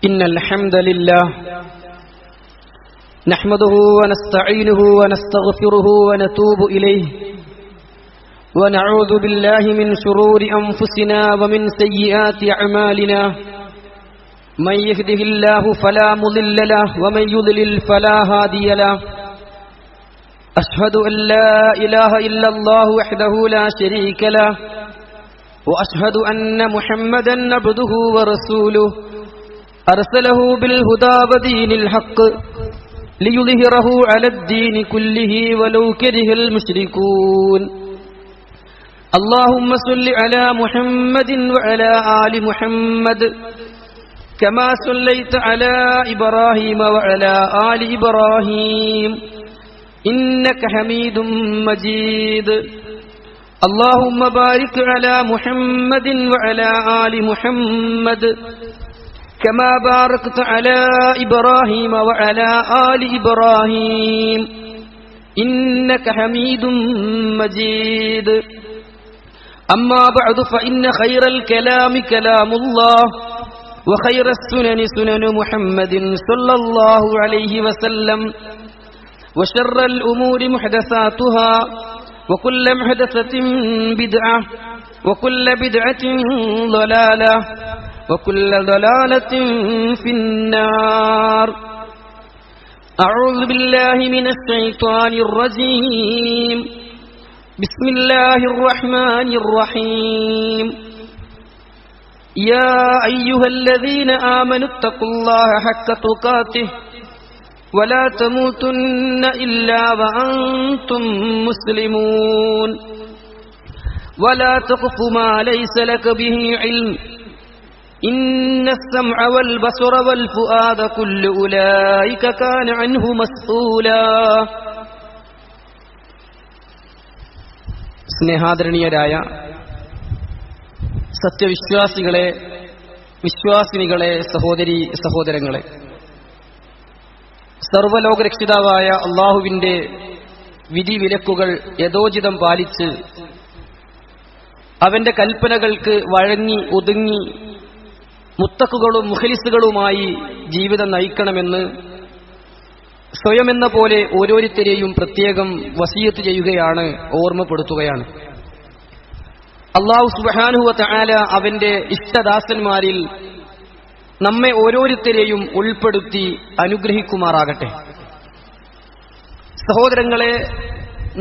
إن الحمد لله نحمده ونستعينه ونستغفره ونتوب إليه ونعوذ بالله من شرور أنفسنا ومن سيئات أعمالنا من يهده الله فلا مضل له ومن يضلل فلا هادي له أشهد أن لا إله إلا الله وحده لا شريك له وأشهد أن محمدا عبده ورسوله أرسله بالهدى ودين الحق ليظهره على الدين كله ولو كره المشركون اللهم صل على محمد وعلى آل محمد كما صليت على إبراهيم وعلى آل إبراهيم إنك حميد مجيد اللهم بارك على محمد وعلى آل محمد كما باركت على إبراهيم وعلى آل إبراهيم إنك حميد مجيد أما بعد فإن خير الكلام كلام الله وخير السنن سنن محمد صلى الله عليه وسلم وشر الأمور محدثاتها وكل محدثة بدعة وكل بدعة ضلالة وكل ضلالة في النار أعوذ بالله من الشيطان الرجيم بسم الله الرحمن الرحيم يا أيها الذين آمنوا اتقوا الله حق تقاته ولا تموتن إلا وأنتم مسلمون ولا تقف ما ليس لك به علم إن السمع والبصر والفؤاد كل أولئك كان عنه مسؤولا. സ്നേഹാദരണീയരായ സത്യവിശ്വാസികളെ, വിശ്വാസിനികളെ, സഹോദരീ സഹോദരങ്ങളെ, സർവ്വലോകരക്ഷിതാവായ അള്ളാഹുവിന്റെ വിധിവിലക്കുകൾ യഥോചിതം പാലിച്ച് അവന്റെ കൽപ്പനകൾക്ക് വഴങ്ങി ഒതുങ്ങി മുത്തക്കുകളും മുഖലിസുകളുമായി ജീവിതം നയിക്കണമെന്ന് സ്വയമെന്ന പോലെ ഓരോരുത്തരെയും പ്രത്യേകം വസിയത്ത് ചെയ്യുകയാണ്, ഓർമ്മപ്പെടുത്തുകയാണ്. അല്ലാഹു സുബ്ഹാനഹു വ തആല അവന്റെ ഇഷ്ടദാസന്മാരിൽ നമ്മെ ഓരോരുത്തരെയും ഉൾപ്പെടുത്തി അനുഗ്രഹിക്കുമാറാകട്ടെ. സഹോദരങ്ങളെ,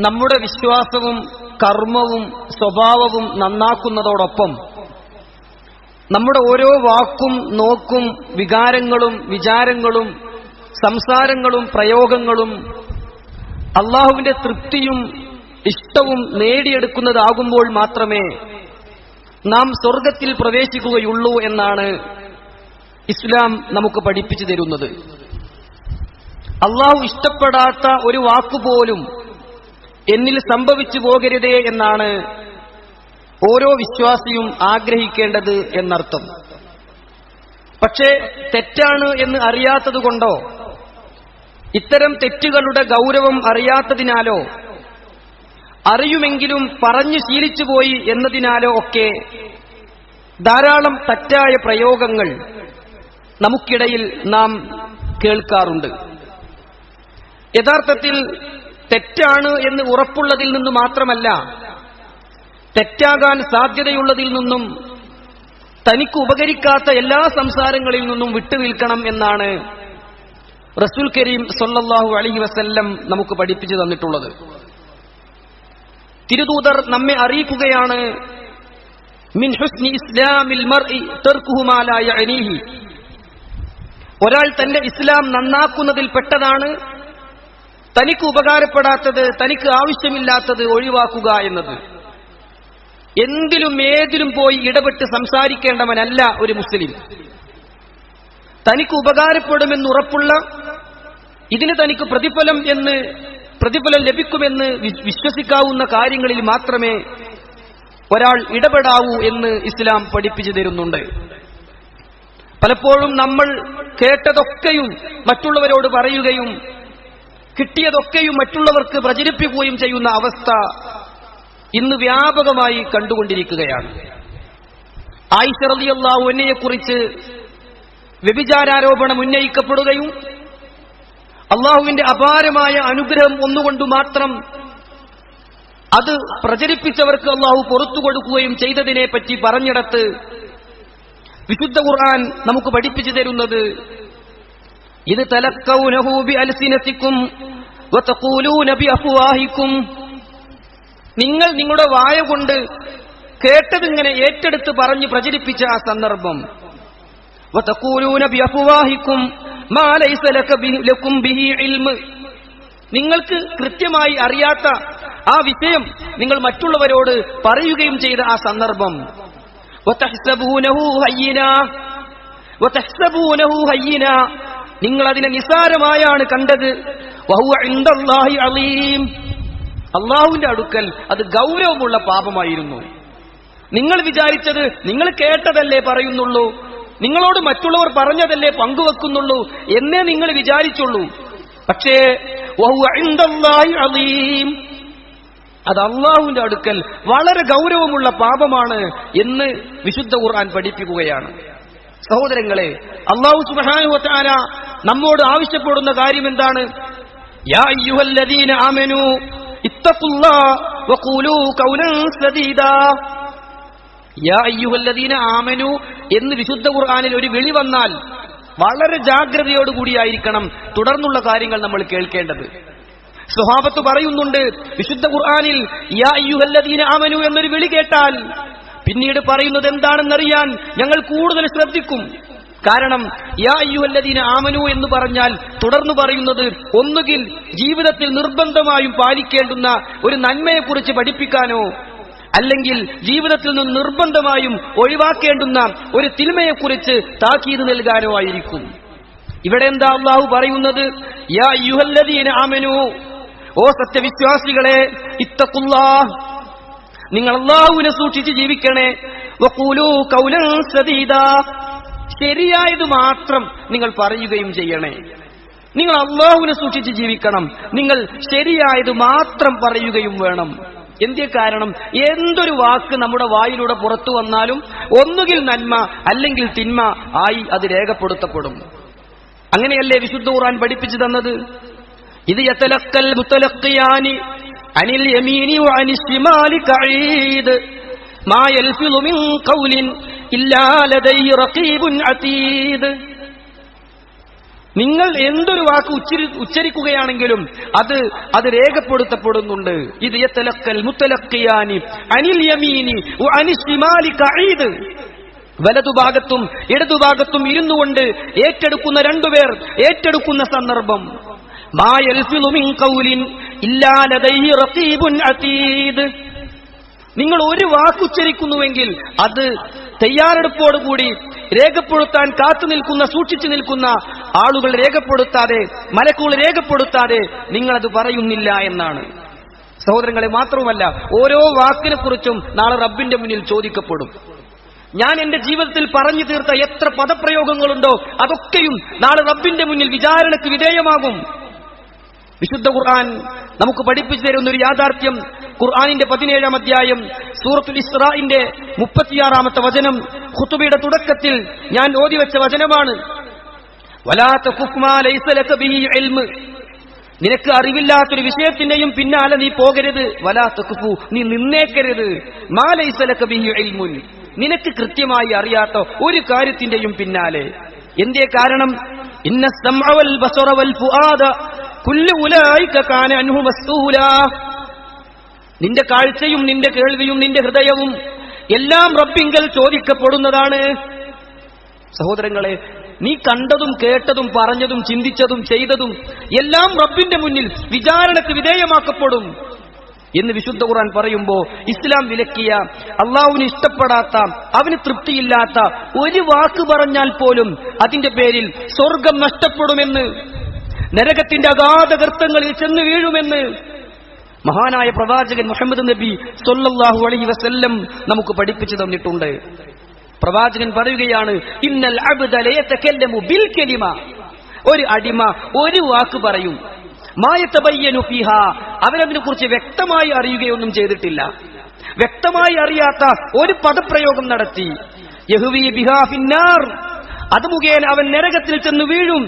നമ്മുടെ വിശ്വാസവും കർമ്മവും സ്വഭാവവും നന്നാക്കുന്നതോടൊപ്പം നമ്മുടെ ഓരോ വാക്കും നോക്കും വികാരങ്ങളും വിചാരങ്ങളും സംസാരങ്ങളും പ്രയോഗങ്ങളും അള്ളാഹുവിന്റെ തൃപ്തിയും ഇഷ്ടവും നേടിയെടുക്കുന്നതാകുമ്പോൾ മാത്രമേ നാം സ്വർഗത്തിൽ പ്രവേശിക്കുകയുള്ളൂ എന്നാണ് ഇസ്ലാം നമുക്ക് പഠിപ്പിച്ചു തരുന്നത്. അള്ളാഹു ഇഷ്ടപ്പെടാത്ത ഒരു വാക്കുപോലും എന്നിൽ സംഭവിച്ചു പോകരുതേ എന്നാണ് ഓരോ വിശ്വാസിയും ആഗ്രഹിക്കേണ്ടത് എന്നർത്ഥം. പക്ഷേ തെറ്റാണ് എന്ന് അറിയാത്തതുകൊണ്ടോ ഇത്തരം തെറ്റുകളുടെ ഗൗരവം അറിയാത്തതിനാലോ അറിയുമെങ്കിലും പറഞ്ഞു ശീലിച്ചുപോയി എന്നതിനാലോ ഒക്കെ ധാരാളം തെറ്റായ പ്രയോഗങ്ങൾ നമുക്കിടയിൽ നാം കേൾക്കാറുണ്ട്. യഥാർത്ഥത്തിൽ തെറ്റാണ് എന്ന് ഉറപ്പുള്ളതിൽ നിന്ന് മാത്രമല്ല, തെറ്റാകാൻ സാധ്യതയുള്ളതിൽ നിന്നും തനിക്ക് ഉപകരിക്കാത്ത എല്ലാ സംസാരങ്ങളിൽ നിന്നും വിട്ടുനിൽക്കണം എന്നാണ് റസൂൽ കരീം സ്വല്ലല്ലാഹു അലൈഹി വസല്ലം നമുക്ക് പഠിപ്പിച്ചു തന്നിട്ടുള്ളത്. തിരുദൂതർ നമ്മെ അറിയിക്കുകയാണ്, മിൻ ഹുസ്നി ഇസ്ലാമിൽ മർഇ തർക്കുഹു മാ ലാ യഅനീഹി. ഒരാൾ തന്റെ ഇസ്ലാം നന്നാക്കുന്നതിൽ പെട്ടതാണ് തനിക്ക് ഉപകാരപ്പെടാത്തത്, തനിക്ക് ആവശ്യമില്ലാത്തത് ഒഴിവാക്കുക എന്നത്. എന്തിലും ഏതിലും പോയി ഇടപെട്ട് സംസാരിക്കേണ്ടവനല്ല ഒരു മുസ്ലിം. തനിക്ക് ഉപകാരപ്പെടുമെന്നുറപ്പുള്ള, ഇതിന് തനിക്ക് പ്രതിഫലം ലഭിക്കുമെന്ന് വിശ്വസിക്കാവുന്ന കാര്യങ്ങളിൽ മാത്രമേ ഒരാൾ ഇടപെടാവൂ എന്ന് ഇസ്ലാം പഠിപ്പിച്ചു തരുന്നുണ്ട്. പലപ്പോഴും നമ്മൾ കേട്ടതൊക്കെയും മറ്റുള്ളവരോട് പറയുകയും കിട്ടിയതൊക്കെയും മറ്റുള്ളവർക്ക് പ്രചരിപ്പിക്കുകയും ചെയ്യുന്ന അവസ്ഥ ഇന്ന് വ്യാപകമായി കണ്ടുകൊണ്ടിരിക്കുകയാണ്. ആയിഷ റളിയല്ലാഹു അൻഹയെ കുറിച്ച് വ്യഭിചാരാരോപണം ഉന്നയിക്കപ്പെടുകയും അള്ളാഹുവിന്റെ അപാരമായ അനുഗ്രഹം ഒന്നുകൊണ്ട് മാത്രം അത് പ്രചരിപ്പിച്ചവർക്ക് അള്ളാഹു പുറത്തു കൊടുക്കുകയും ചെയ്തതിനെ പറ്റി പറഞ്ഞിടത്ത് വിശുദ്ധ ഖുർആൻ നമുക്ക് പഠിപ്പിച്ചു തരുന്നത് ഇത് തലക്കൗനഹു ബിഅൽസിനതികും വതഖൂലൂന ബിഅഫ്വാഹികും, നിങ്ങൾ നിങ്ങളുടെ വായ കൊണ്ട് കേട്ടതിങ്ങനെ ഏറ്റെടുത്ത് പറഞ്ഞ് പ്രചരിപ്പിച്ച ആ സന്ദർഭം. വതഖൂലൂന ബിഅഫ്വാഹികും മാ ലൈസ ലക്കും ബിഹി ഇൽമ്, നിങ്ങൾക്ക് കൃത്യമായി അറിയാത്ത ആ വിഷയം നിങ്ങൾ മറ്റുള്ളവരോട് പറയുകയും ചെയ്ത ആ സന്ദർഭം. നിങ്ങൾ അതിനെ നിസ്സാരമായാണ് കണ്ടത്. വഹുവ ഇൻദല്ലാഹി അലീം, അള്ളാഹുവിന്റെ അടുക്കൽ അത് ഗൗരവമുള്ള പാപമായിരുന്നു. നിങ്ങൾ വിചാരിച്ചത് നിങ്ങൾ കേട്ടതല്ലേ പറയുന്നുള്ളൂ, നിങ്ങളോട് മറ്റുള്ളവർ പറഞ്ഞതല്ലേ പങ്കുവെക്കുന്നുള്ളൂ എന്നേ നിങ്ങൾ വിചാരിച്ചുള്ളൂ. പക്ഷേ വഹുവ ഇൻദല്ലാഹി അലീം, അത് അള്ളാഹുവിന്റെ അടുക്കൽ വളരെ ഗൗരവമുള്ള പാപമാണ് എന്ന് വിശുദ്ധ ഖുർആൻ പഠിപ്പിക്കുകയാണ്. സഹോദരങ്ങളെ, അല്ലാഹു സുബ്ഹാനഹു വ തആല നമ്മോട് ആവശ്യപ്പെടുന്ന കാര്യം എന്താണ്? യാ അയ്യുഹല്ലദീന ആമനൂ ഇത്തഖുല്ലാഹ വഖൂലൂ ഖൗലൻ സദീദാ. യാ അയ്യുഹല്ലദീന ആമനൂ എന്ന് വിശുദ്ധ ഖുർആനിൽ ഒരു വിളി വന്നാൽ വളരെ ജാഗ്രതയോടുകൂടിയായിരിക്കണം തുടർന്നുള്ള കാര്യങ്ങൾ നമ്മൾ കേൾക്കേണ്ടത്. സ്വഹാബത്ത് പറയുന്നുണ്ട്, വിശുദ്ധ ഖുർആനിൽ യാ അയ്യുഹല്ലദീന ആമനൂ എന്നൊരു വിളി കേട്ടാൽ പിന്നീട് പറയുന്നത് എന്താണെന്നറിയാൻ ഞങ്ങൾ കൂടുതൽ ശ്രദ്ധിക്കും. കാരണം യാ അയ്യുഹല്ലദീന ആമനൂ എന്ന് പറഞ്ഞാൽ തുടർന്ന് പറയുന്നത് ഒന്നുകിൽ ജീവിതത്തിൽ നിർബന്ധമായും പാലിക്കേണ്ടുന്ന ഒരു നന്മയെക്കുറിച്ച് പഠിപ്പിക്കാനോ അല്ലെങ്കിൽ ജീവിതത്തിൽ നിന്ന് നിർബന്ധമായും ഒഴിവാക്കേണ്ടുന്ന ഒരു തിന്മയെക്കുറിച്ച് താക്കീത് നൽകാനോ ആയിരിക്കും. ഇവിടെ എന്താ അല്ലാഹു പറയുന്നത്? യാ അയ്യുഹല്ലദീന ആമനൂ, ഓ സത്യവിശ്വാസികളെ, ഇത്തഖുല്ലാഹ്, നിങ്ങൾ അല്ലാഹുവിനെ സൂക്ഷിച്ച് ജീവിക്കണേ. വഖൂലൂ ഖൗലൻ സദീദാ, ശരിയായത് മാത്രം നിങ്ങൾ പറയുകയും ചെയ്യണേ. നിങ്ങൾ അല്ലാഹുവിനെ സൂക്ഷിച്ച് ജീവിക്കണം, നിങ്ങൾ ശരിയായത് മാത്രം പറയുകയും വേണം. എന്തേ കാരണം? എന്തൊരു വാക്ക് നമ്മുടെ വായിലൂടെ പുറത്തു വന്നാലും ഒന്നുകിൽ നന്മ അല്ലെങ്കിൽ തിന്മ ആയി അത് രേഖപ്പെടുത്തപ്പെടും. അങ്ങനെയല്ലേ വിശുദ്ധ ഖുർആൻ പഠിപ്പിച്ചു തന്നത്? ഇത് യതലക്കൽ മുതലഖിയാനി അനിൽ യമീനി വഅനിൽ ശിമാലി കഈദ് മാ യൽഫിളു മിൻ ഖൗലിൻ ഇല്ലാ ലദൈഹി റഖീബുൻ അതീദ്. നിങ്ങൾ എന്തൊരു വാക്ക് ഉച്ചരിക്കുകയാണെങ്കിലും അത് രേഖപ്പെടുത്തപ്പെടുന്നുണ്ട്. ഇത് യതലക്കൽ മുതലഖിയാനി അനിൽ യമീനി വഅനിൽ ശിമാലി കഈദ്, വലതുഭാഗത്തും ഇടതുഭാഗത്തും ഇരുന്നുകൊണ്ട് ഏറ്റെടുക്കുന്ന രണ്ടുപേർ ഏറ്റെടുക്കുന്ന സന്ദർഭം. മാ യൽഫിളു മിൻ ഖൗലിൻ ഇല്ലാ ലദൈഹി റഖീബുൻ അതീദ്. നിങ്ങൾ ഒരു വാക്കുച്ചരിക്കുന്നുവെങ്കിൽ അത് തയ്യാറെടുപ്പോടുകൂടി രേഖപ്പെടുത്താൻ കാത്തു നിൽക്കുന്ന, സൂക്ഷിച്ചു നിൽക്കുന്ന ആളുകൾ രേഖപ്പെടുത്താതെ, മലക്കുകൾ രേഖപ്പെടുത്താതെ നിങ്ങളത് പറയുന്നില്ല എന്നാണ്. സഹോദരങ്ങളെ, മാത്രവുമല്ല ഓരോ വാക്കിനെ കുറിച്ചും നാളെ റബ്ബിന്റെ മുന്നിൽ ചോദിക്കപ്പെടും. ഞാൻ എന്റെ ജീവിതത്തിൽ പറഞ്ഞു തീർത്ത എത്ര പദപ്രയോഗങ്ങളുണ്ടോ അതൊക്കെയും നാളെ റബ്ബിന്റെ മുന്നിൽ വിചാരണയ്ക്ക് വിധേയമാകും. വിശുദ്ധ ഖുർആൻ നമുക്ക് പഠിപ്പിച്ചു തരുന്ന ഒരു യാഥാർത്ഥ്യം, ഖുർആനിന്റെ 17-ാം അധ്യായം സൂറത്തുൽ ഇസ്രാഇന്റെ 36-ാമത്തെ വചനം ഖുതുബയുടെ തുടക്കത്തിൽ ഞാൻ ഓതിവെച്ച വചനമാണ്. വലാ തഖുഫ് മാ ലൈസ ലക ബിഹി ഇൽമ്, നിനക്ക് അറിവില്ലാത്തൊരു വിഷയത്തിന്റെയും പിന്നാലെ നീ പോകരുത്. വലാ തഖുഫു, നീ നിന്നേക്കരുത്. മാ ലൈസ ലക ബിഹി ഇൽമുൻ, നിനക്ക് കൃത്യമായി അറിയാത്ത ഒരു കാര്യത്തിന്റെയും പിന്നാലെ. എന്തേ കാരണം? ഇന്ന സമഅ വൽ ബസറ വൽ ഫുആദ കുല്ലു ഉലൈക കാന അൻഹു മസ്ഊലാ. നിന്റെ കാഴ്ചയും നിന്റെ കേൾവിയും നിന്റെ ഹൃദയവും എല്ലാം റബ്ബിങ്കൽ ചോദിക്കപ്പെടുന്നതാണ്. സഹോദരങ്ങളെ, നീ കണ്ടതും കേട്ടതും പറഞ്ഞതും ചിന്തിച്ചതും ചെയ്തതും എല്ലാം റബ്ബിന്റെ മുന്നിൽ വിചാരണയ്ക്ക് വിധേയമാക്കപ്പെടും എന്ന് വിശുദ്ധ ഖുർആൻ പറയുമ്പോൾ ഇസ്ലാം വിലക്കിയ, അള്ളാഹുവിന് ഇഷ്ടപ്പെടാത്ത, അവന് തൃപ്തിയില്ലാത്ത ഒരു വാക്ക് പറഞ്ഞാൽ പോലും അതിന്റെ പേരിൽ സ്വർഗം നഷ്ടപ്പെടുമെന്ന്, നരകത്തിന്റെ അഗാധ ഗർത്തങ്ങളിൽ ചെന്ന് വീഴുമെന്ന് മഹാനായ പ്രവാചകൻ മുഹമ്മദ് നബി സ്വല്ലല്ലാഹു അലൈഹി വസല്ലം നമുക്ക് പഠിപ്പിച്ചു തന്നിട്ടുണ്ട്. പ്രവാചകൻ പറയുകയാണ്, ഇന്നൽ അബ്ദ ലയതകല്ലമു ബിൽ കലിമ, ഒരു അടിമ ഒരു വാക്ക് പറയും, മായതബയ്യനു ഫീഹാ, അവനതിനെ കുറിച്ച് വ്യക്തമായി അറിയുകയൊന്നും ചെയ്തിട്ടില്ല, വ്യക്തമായി അറിയാത്ത ഒരു പദപ്രയോഗം നടത്തി, യഹ്വി ബിഹാ ഫിന്നാർ, അത് മുഖേന അവൻ നരകത്തിൽ ചെന്ന് വീഴും.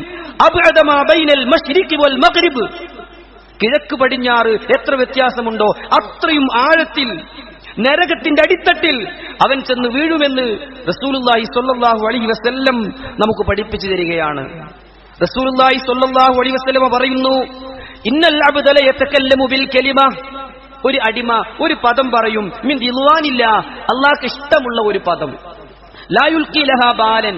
അബ്അദമാ ബൈനൽ മശ്രിഖി വൽ മഗ്രിബ്, കിഴക്ക് പടിഞ്ഞാറ് എത്ര വ്യത്യാസമുണ്ടോ അത്രയും ആഴത്തിൽ നരകത്തിന്റെ അടിത്തട്ടിൽ അവൻ ചെന്ന് വീഴുമെന്ന് റസൂലുള്ളാഹി സ്വല്ലല്ലാഹു അലൈഹി വസല്ലം നമുക്ക് പഠിപ്പിച്ചു തരികയാണ്. റസൂലുള്ളാഹി സ്വല്ലല്ലാഹു അലൈഹി വസല്ലം പറയുന്നു, ഇന്നൽ അബ്ദ ലയതകല്ലമു ബിൽ കലിമ, ഒരു അടിമ ഒരു പദം പറയും, മിൻ ദിൽവാനില്ല, അല്ലാഹുവിന് ഇഷ്ടമുള്ള ഒരു പദം, ലാ യുൽഖി ലഹാ ബാലൻ,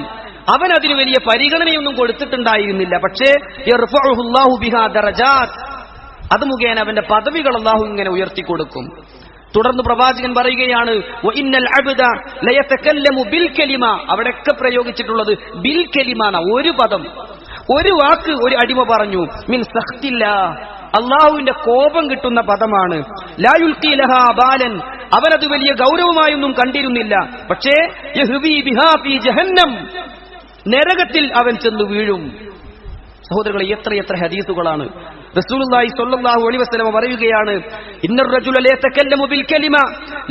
അവൻ അതിന് വലിയ പരിഗണനയൊന്നും കൊടുത്തിട്ടുണ്ടായിരുന്നില്ല. പക്ഷേ യർഫഉഹുല്ലാഹു ബിഹാ ദറജാത്ത്, അത് മുഖേന അവന്റെ പദവികൾ അല്ലാഹു ഇങ്ങനെ ഉയർത്തിക്കൊടുക്കും. തുടർന്ന് പ്രവാചകൻ പറയുകയാണ്, വഇന്നൽ അബ്ദ ലയതകല്ലമു ബിൽ കലിമ, അവിടെയൊക്കെ പ്രയോഗിച്ചിട്ടുള്ളത് ബിൽ കലിമ, ഒരു പദം, ഒരു വാക്ക് ഒരു അടിമ പറഞ്ഞു, മിൻ സഖ്തില്ലാ, അല്ലാഹുവിന്റെ കോപം കിട്ടുന്ന പദമാണ്. ലാ യുൽഖി ലഹാ ബാലൻ, അവനത് വലിയ ഗൗരവമായൊന്നും കണ്ടിരുന്നില്ല. പക്ഷേ യഹ്വി ബിഹാ ഫീ ജഹന്നം, നരകത്തിൽ അവൻ ചെന്ന് വീഴും. സഹോദരങ്ങളെ, എത്രയെത്ര ഹദീസുകളാണ്. റസൂലുള്ളാഹി സ്വല്ലല്ലാഹു അലൈഹി വസല്ലം പറയുകയാണ്, ഇന്നർ റജുല ലയതകല്ലമു ബിൽ കലിമ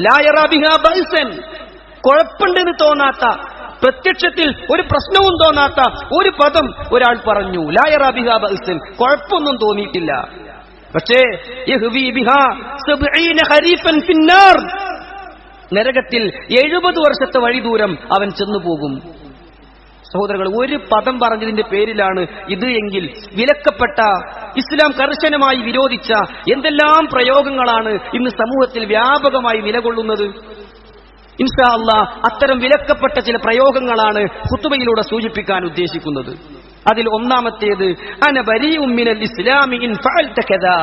ലാ യറാ ബിഹാ ബഅസൻ, കുഴപ്പമുണ്ടെന്ന് തോന്നാത്ത, പ്രത്യക്ഷത്തിൽ ഒരു പ്രശ്നവും തോന്നാത്ത ഒരു പദം ഒരാൾ പറഞ്ഞു. ലാ യറാ ബിഹാ ബഅസൻ, കുഴപ്പമൊന്നും തോന്നിയിട്ടില്ല. പക്ഷേ യഹ്വി ബിഹാ 70 ഖരീഫൻ ഫിന്നാർ, നരകത്തിൽ 70 വർഷത്തെ വഴി ദൂരം അവൻ ചെന്നു പോകും. സഹോദരങ്ങൾ, ഒരു പദം പറഞ്ഞതിന്റെ പേരിലാണ് ഇത് എങ്കിൽ വിലക്കപ്പെട്ട, ഇസ്ലാം കർശനമായി വിരോധിച്ച എന്തെല്ലാം പ്രയോഗങ്ങളാണ് ഇന്ന് സമൂഹത്തിൽ വ്യാപകമായി നിലകൊള്ളുന്നത്. ഇൻഷാ അല്ലാഹ് അത്തരം വിലക്കപ്പെട്ട ചില പ്രയോഗങ്ങളാണ് ഖുതുബയിലൂടെ സൂചിപ്പിക്കാൻ ഉദ്ദേശിക്കുന്നത്. അതിൽ ഒന്നാമത്തേത്, അന ബരീഉം മിനൽ ഇസ്ലാമി ഇൻ ഫഅൽത കദാ,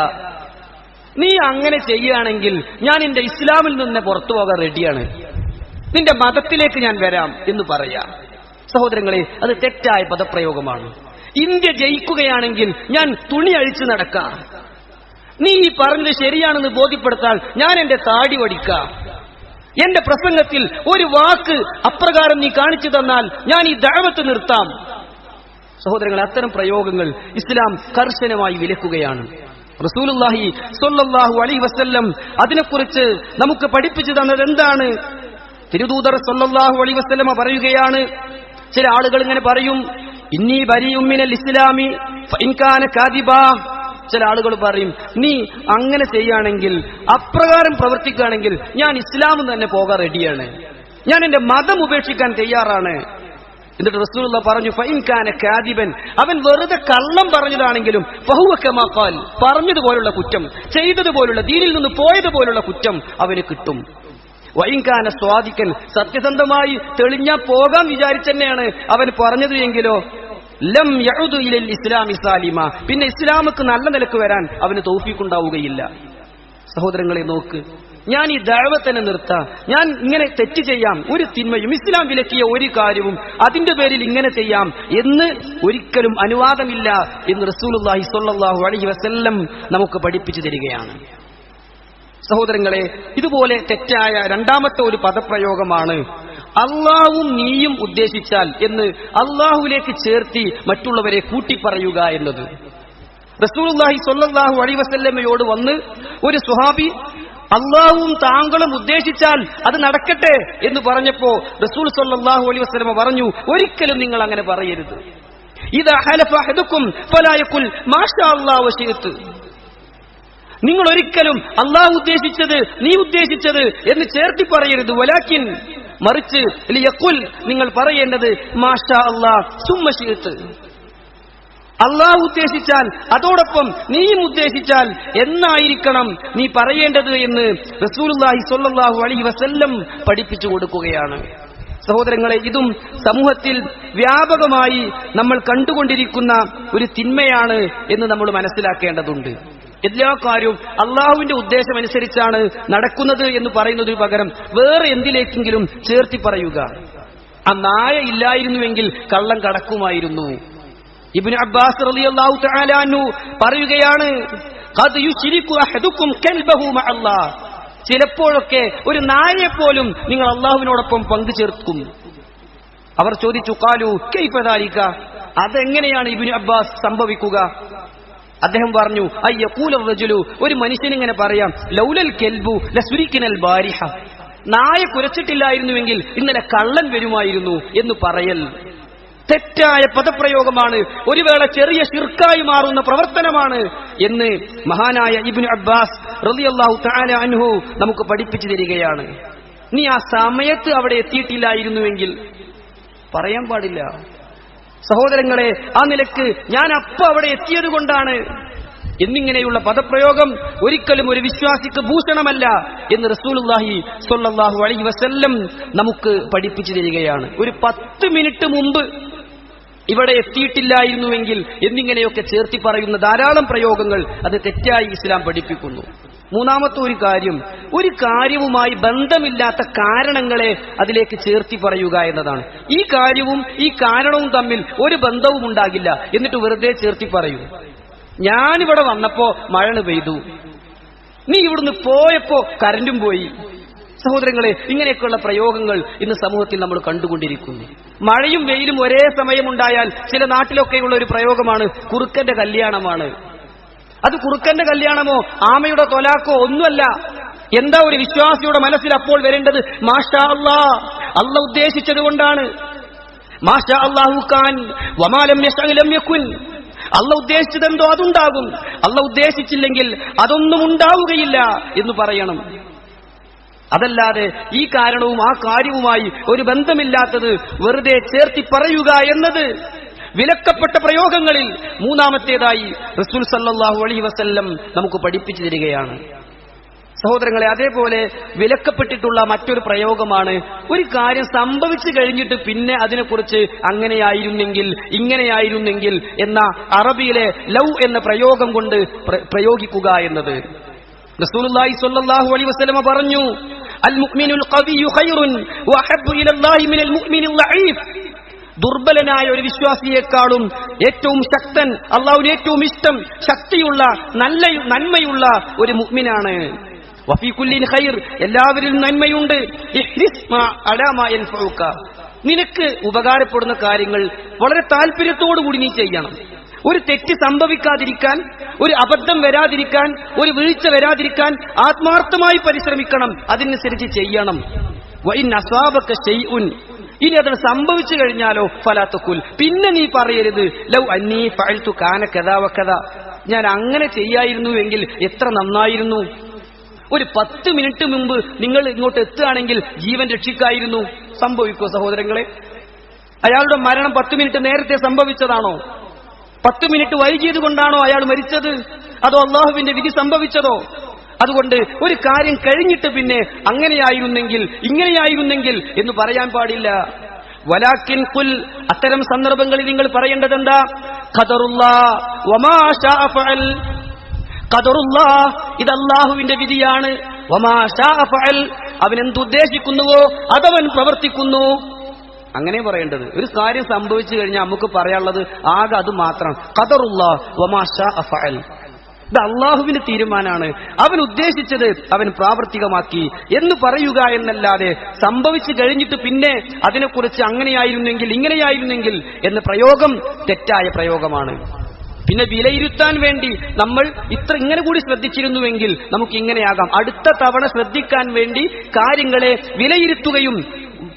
നീ അങ്ങനെ ചെയ്യുകയാണെങ്കിൽ ഞാൻ എന്റെ ഇസ്ലാമിൽ നിന്ന് പുറത്തു പോകാൻ റെഡിയാണ്, നിന്റെ മതത്തിലേക്ക് ഞാൻ വരാം എന്ന് പറയാം. സഹോദരങ്ങളെ, അത് തെറ്റായ പദപ്രയോഗമാണ്. ഇന്ത്യ ജയിക്കുകയാണെങ്കിൽ ഞാൻ തുണി അഴിച്ചു നടക്കാം, നീ ഈ പറഞ്ഞത് ശരിയാണെന്ന് ബോധ്യപ്പെടുത്താൻ ഞാൻ എന്റെ താടി വടിക്കാം, എന്റെ പ്രസംഗത്തിൽ ഒരു വാക്ക് അപ്രകാരം നീ കാണിച്ചു തന്നാൽ ഞാൻ ഈ ദഅവത്ത് നിർത്താം. സഹോദരങ്ങളെ, അത്തരം പ്രയോഗങ്ങൾ ഇസ്ലാം കർശനമായി വിലക്കുകയാണ്. റസൂലുള്ളാഹി സ്വല്ലല്ലാഹു അലൈഹി വസല്ലം അതിനെക്കുറിച്ച് നമുക്ക് പഠിപ്പിച്ചു തന്നത് എന്താണ്? തിരുദൂതർ സ്വല്ലല്ലാഹു അലൈഹി വസല്ലം പറയുകയാണ്, ചില ആളുകൾ ഇങ്ങനെ പറയും, ഇന്നി ബരീഉം മിനൽ ഇസ്ലാമി ഫഇൻ കാന കാദിബാ, ചില ആളുകൾ പറയും, നീ അങ്ങനെ ചെയ്യുകയാണെങ്കിൽ, അപ്രകാരം പ്രവർത്തിക്കുകയാണെങ്കിൽ ഞാൻ ഇസ്ലാം തന്നെ പോകാൻ റെഡിയാണ്, ഞാൻ എന്റെ മതം ഉപേക്ഷിക്കാൻ തയ്യാറാണ്. എന്നിട്ട് റസൂലുള്ളാഹി പറഞ്ഞു, ഫഇൻ കാന കാദിബൻ, അവൻ വെറുതെ കള്ളം പറഞ്ഞതാണെങ്കിലും ഫഹുവ കമാ ഖാൽ, പറഞ്ഞതുപോലുള്ള കുറ്റം, ചെയ്തതുപോലുള്ള, ദീനിൽ നിന്ന് പോയതുപോലുള്ള കുറ്റം അവന് കിട്ടും. വഇൻ കാന സ്വാദിഖൻ, സത്യസന്ധമായി തെളിഞ്ഞാ പോകാൻ വിചാരിച്ചെന്നെയാണ് അവൻ പറഞ്ഞത് എങ്കിലോ ലം യഉദു ഇലൽ ഇസ്ലാമി സാലിമ, പിന്നെ ഇസ്ലാമിക്ക് നല്ല നിലക്ക് വരാൻ അവന് തൗഫീഖ് ഉണ്ടാവുകയില്ല. സഹോദരങ്ങളെ, നോക്ക്, ഞാൻ ഈ ദഅവത്തിനെ നിർത്താം, ഞാൻ ഇങ്ങനെ തെറ്റ് ചെയ്യാം, ഒരു തിന്മയും ഇസ്ലാം വിലക്കിയ ഒരു കാര്യവും അതിന്റെ പേരിൽ ഇങ്ങനെ ചെയ്യാം എന്ന് ഒരിക്കലും അനുവാദമില്ല എന്ന് റസൂലുള്ളാഹി സ്വല്ലല്ലാഹു അലൈഹി വസല്ലം നമുക്ക് പഠിപ്പിച്ചു തരികയാണ്. സഹോദരങ്ങളെ, ഇതുപോലെ തെറ്റായ രണ്ടാമത്തെ ഒരു പദപ്രയോഗമാണ് അള്ളാഹുവും നീയും ഉദ്ദേശിച്ചാൽ എന്ന് അള്ളാഹുവിലേക്ക് ചേർത്തി മറ്റുള്ളവരെ കൂട്ടിപ്പറയുക എന്നത്. റസൂലുള്ളാഹി സ്വല്ലല്ലാഹു അലൈഹി വസല്ലമയോട് വന്ന് ഒരു സ്വഹാബി അള്ളാഹുവും താങ്കളും ഉദ്ദേശിച്ചാൽ അത് നടക്കട്ടെ എന്ന് പറഞ്ഞപ്പോ റസൂൽ സ്വല്ലല്ലാഹു അലൈഹി വസല്ലമ പറഞ്ഞു, ഒരിക്കലും നിങ്ങൾ അങ്ങനെ പറയരുത്. ഇദാ ഹലഫ അഹദുക്കും ഫലാ യഖുൽ മാഷാ അല്ലാഹു വശിഅ്തു, നിങ്ങൾ ഒരിക്കലും അള്ളാഹു ഉദ്ദേശിച്ചത് നീ ഉദ്ദേശിച്ചത് എന്ന് ചേർത്തി പറയരുത്. വലാകിൻ, മറിച്ച് ലിയഖുൽ, നിങ്ങൾ പറയേണ്ടത് മാഷാ അല്ലാഹ് സുമ്മ ശിഅ്തു, അള്ളാഹു ഉദ്ദേശിച്ചാൽ അതോടൊപ്പം നീയും ഉദ്ദേശിച്ചാൽ എന്നായിരിക്കണം നീ പറയേണ്ടത് എന്ന് റസൂലുള്ളാഹി സ്വല്ലല്ലാഹു അലൈഹി വസല്ലം പഠിപ്പിച്ചു കൊടുക്കുകയാണ്. സഹോദരങ്ങളെ, ഇതും സമൂഹത്തിൽ വ്യാപകമായി നമ്മൾ കണ്ടുകൊണ്ടിരിക്കുന്ന ഒരു തിന്മയാണ് എന്ന് നമ്മൾ മനസ്സിലാക്കേണ്ടതുണ്ട്. എല്ലാ കാര്യവും അള്ളാഹുവിന്റെ ഉദ്ദേശം അനുസരിച്ചാണ് നടക്കുന്നത് എന്ന് പറയുന്നതിന് പകരം വേറെ എന്തിലേക്കെങ്കിലും ചേർത്തി പറയുക. ആ നായ ഇല്ലായിരുന്നുവെങ്കിൽ കള്ളം കടക്കുമായിരുന്നു. ഇബ്നു അബ്ബാസ് റളിയല്ലാഹു തആല അൻഹു പറയുകയാണ്, ഖദ് യുശ്രികു അഹദുക്കും കൽബഹു മഅല്ലാഹ്, ചിലപ്പോഴൊക്കെ ഒരു നായയെ പോലും നിങ്ങൾ അള്ളാഹുവിനോടൊപ്പം പങ്കു ചേർക്കും. അവർ ചോദിച്ചു, ഖാലു കൈഫ ദാലിക, അതെങ്ങനെയാണ് ഇബ്നു അബ്ബാസ് സംഭവിക്കുക? അദ്ദേഹം പറഞ്ഞു, അയ്യഖൂല റജുലു, ഒരു മനുഷ്യനിങ്ങനെ പറയാം, ലൗലൽ കൽബു ലസുരിക്കിനൽ ബാരിഹ, നായ കുരച്ചിട്ടില്ലായിരുന്നുവെങ്കിൽ ഇന്നലെ കള്ളൻ വരുമായിരുന്നു എന്ന് പറയൽ. തെറ്റായ പദപ്രയോഗമാണ്, ഒരു വേള ചെറിയ ശിർക്കായി മാറുന്ന പ്രവർത്തനമാണ് എന്ന് മഹാനായ ഇബ്നു അബ്ബാസ് റളിയല്ലാഹു തആല അൻഹു നമുക്ക് പഠിപ്പിച്ചു തരികയാണ്. നീ ആ സമയത്ത് അവിടെ എത്തിയിട്ടില്ലായിരുന്നുവെങ്കിൽ പറയാൻ പാടില്ല. സഹോദരങ്ങളെ, ആ നിലക്ക് ഞാൻ അവിടെ എത്തിയത് കൊണ്ടാണ് എന്നിങ്ങനെയുള്ള പദപ്രയോഗം ഒരിക്കലും ഒരു വിശ്വാസിക്ക് ഭൂഷണമല്ല എന്ന് റസൂലുള്ളാഹി സ്വല്ലല്ലാഹു അലൈഹി വസല്ലം നമുക്ക് പഠിപ്പിച്ചു തരികയാണ്. ഒരു 10 മിനിറ്റ് മുമ്പ് ഇവിടെ എത്തിയിട്ടില്ലായിരുന്നുവെങ്കിൽ എന്നിങ്ങനെയൊക്കെ ചേർത്തി പറയുന്ന ധാരാളം പ്രയോഗങ്ങൾ അത് തെറ്റായി ഇസ്ലാം പഠിപ്പിക്കുന്നു. മൂന്നാമത്തെ ഒരു കാര്യവുമായി ബന്ധമില്ലാത്ത കാരണങ്ങളെ അതിലേക്ക് ചേർത്തി പറയുക എന്നതാണ്. ഈ കാര്യവും ഈ കാരണവും തമ്മിൽ ഒരു ബന്ധവും ഉണ്ടാകില്ല, എന്നിട്ട് വെറുതെ ചേർത്തി പറയൂ. ഞാനിവിടെ വന്നപ്പോ മഴ പെയ്തു, നീ ഇവിടുന്ന് പോയപ്പോ കരണ്ടും പോയി. സഹോദരങ്ങളെ, ഇങ്ങനെയൊക്കെയുള്ള പ്രയോഗങ്ങൾ ഇന്ന് സമൂഹത്തിൽ നമ്മൾ കണ്ടുകൊണ്ടിരിക്കുന്നു. മഴയും വെയിലും ഒരേ സമയമുണ്ടായാൽ ചില നാട്ടിലൊക്കെയുള്ള ഒരു പ്രയോഗമാണ് കുറുക്കന്റെ കല്യാണമാണ്. അത് കുറുക്കന്റെ കല്യാണമോ ആമയുടെ തൊലാക്കോ ഒന്നുമല്ല. എന്താ ഒരു വിശ്വാസിയുടെ മനസ്സിൽ അപ്പോൾ വരേണ്ടത്? മാഷാ അല്ലാഹ്, അല്ലാഹ് ഉദ്ദേശിച്ചത് കൊണ്ടാണ്. മാഷാ അല്ലാഹു കാൻ വമാ ലം യശഅ ലം യകുൻ. അല്ലാഹ് ഉദ്ദേശിച്ചതെന്തോ അതുണ്ടാകും, അല്ലാഹ് ഉദ്ദേശിച്ചില്ലെങ്കിൽ അതൊന്നും ഉണ്ടാവുകയില്ല എന്ന് പറയണം. അതല്ലാതെ ഈ കാരണവും ആ കാര്യവുമായി ഒരു ബന്ധമില്ലാത്തത് വെറുതെ ചേർത്തി പറയുക എന്നത് വിലക്കപ്പെട്ട പ്രയോഗങ്ങളിൽ മൂന്നാമത്തേതായി റസൂൽ സല്ലല്ലാഹു അലൈഹി വസല്ലം നമുക്ക് പഠിപ്പിച്ചു തരികയാണ്. സഹോദരങ്ങളെ, അതേപോലെ വിലക്കപ്പെട്ടിട്ടുള്ള മറ്റൊരു പ്രയോഗമാണ് ഒരു കാര്യം സംഭവിച്ചു കഴിഞ്ഞിട്ട് പിന്നെ അതിനെക്കുറിച്ച് അങ്ങനെയായിരുന്നെങ്കിൽ ഇങ്ങനെയായിരുന്നെങ്കിൽ എന്ന അറബിയിലെ ലൗ എന്ന പ്രയോഗം കൊണ്ട് പ്രയോഗിക്കുക എന്നത്. റസൂലുള്ളാഹി സ്വല്ലല്ലാഹു അലൈഹി വസല്ലം പറഞ്ഞു, അൽ മുഅ്മിനുൽ ഖവിയ്യു ഖൈറുൻ വഅഹബ്ബു ഇലല്ലാഹി മിനൽ മുഅ്മിനിൽ ലഈഫ്. ദുർബലനായ ഒരു വിശ്വാസിയേക്കാളും ഏറ്റവും ശക്തൻ, അല്ലാഹുവിന് ഏറ്റവും ഇഷ്ടം ശക്തിയുള്ള നന്മയുള്ള ഒരു മുഅ്മിനാണ്. വഫീ കുല്ലിൻ ഖൈർ, എല്ലാവരിലും നന്മയുണ്ട്. ഇഹ്രിസ് അലാ മാ യൻഫഉക, നിനക്ക് ഉപകാരപ്പെടുന്ന കാര്യങ്ങൾ വളരെ താല്പര്യത്തോടു കൂടി നീ ചെയ്യണം. ഒരു തെറ്റ് സംഭവിക്കാതിരിക്കാൻ, ഒരു അബദ്ധം വരാതിരിക്കാൻ, ഒരു വീഴ്ച വരാതിരിക്കാൻ ആത്മാർത്ഥമായി പരിശ്രമിക്കണം, അതിനനുസരിച്ച് ചെയ്യണം. വഇൻ അസാബക ശൈഉൻ, ഇനി അത് സംഭവിച്ചു കഴിഞ്ഞാലോ ഫലാ തഖുൽ, പിന്നെ നീ പറയരുത് ലൗ അന്നീ ഫഅൽതു കാന കദാ വകദാ, ഞാൻ അങ്ങനെ ചെയ്യായിരുന്നുവെങ്കിൽ എത്ര നന്നായിരുന്നു. ഒരു 10 മിനിറ്റ് മുമ്പ് നിങ്ങൾ ഇങ്ങോട്ട് എത്തുകയാണെങ്കിൽ ജീവൻ രക്ഷിക്കായിരുന്നു. സംഭവിക്കോ സഹോദരങ്ങളെ? അയാളുടെ മരണം 10 മിനിറ്റ് നേരത്തെ സംഭവിച്ചതാണോ? 10 മിനിറ്റ് വൈകിയത് കൊണ്ടാണോ അയാൾ മരിച്ചത്? അതോ അള്ളാഹുവിന്റെ വിധി സംഭവിച്ചതോ? അതുകൊണ്ട് ഒരു കാര്യം കഴിഞ്ഞിട്ട് പിന്നെ അങ്ങനെയായിരുന്നെങ്കിൽ ഇങ്ങനെയായിരുന്നെങ്കിൽ എന്ന് പറയാൻ പാടില്ല. വലാകിൻ ഖുൽ, അത്തരം സന്ദർഭങ്ങളിൽ നിങ്ങൾ പറയേണ്ടത് എന്താ? ഖദറുല്ലാഹ് വമാ ശാഅ ഫഅൽ. ഖദറുല്ലാഹ്, ഇത് അല്ലാഹുവിന്റെ വിധിയാണ്. വമാ ശാഅ ഫഅൽ, അവൻ എന്തുദ്ദേശിക്കുന്നുവോ അതവൻ പ്രവർത്തിക്കുന്നു. അങ്ങനെ പറയേണ്ടത്. ഒരു കാര്യം സംഭവിച്ചു കഴിഞ്ഞാൽ നമുക്ക് പറയാനുള്ളത് ആകെ അത് മാത്രം, ഖദറുല്ലാഹ് വമാ ശാഅ ഫഅൽ. ഇത് അള്ളാഹുവിന്റെ തീരുമാനമാണ്, അവൻ ഉദ്ദേശിച്ചത് അവൻ പ്രാവർത്തികമാക്കി എന്ന് പറയുക എന്നല്ലാതെ സംഭവിച്ചു കഴിഞ്ഞിട്ട് പിന്നെ അതിനെക്കുറിച്ച് അങ്ങനെയായിരുന്നെങ്കിൽ ഇങ്ങനെയായിരുന്നെങ്കിൽ എന്ന പ്രയോഗം തെറ്റായ പ്രയോഗമാണ്. പിന്നെ വിലയിരുത്താൻ വേണ്ടി നമ്മൾ ഇങ്ങനെ കൂടി ശ്രദ്ധിച്ചിരുന്നുവെങ്കിൽ നമുക്ക് ഇങ്ങനെയാകാം, അടുത്ത തവണ ശ്രദ്ധിക്കാൻ വേണ്ടി കാര്യങ്ങളെ വിലയിരുത്തുകയും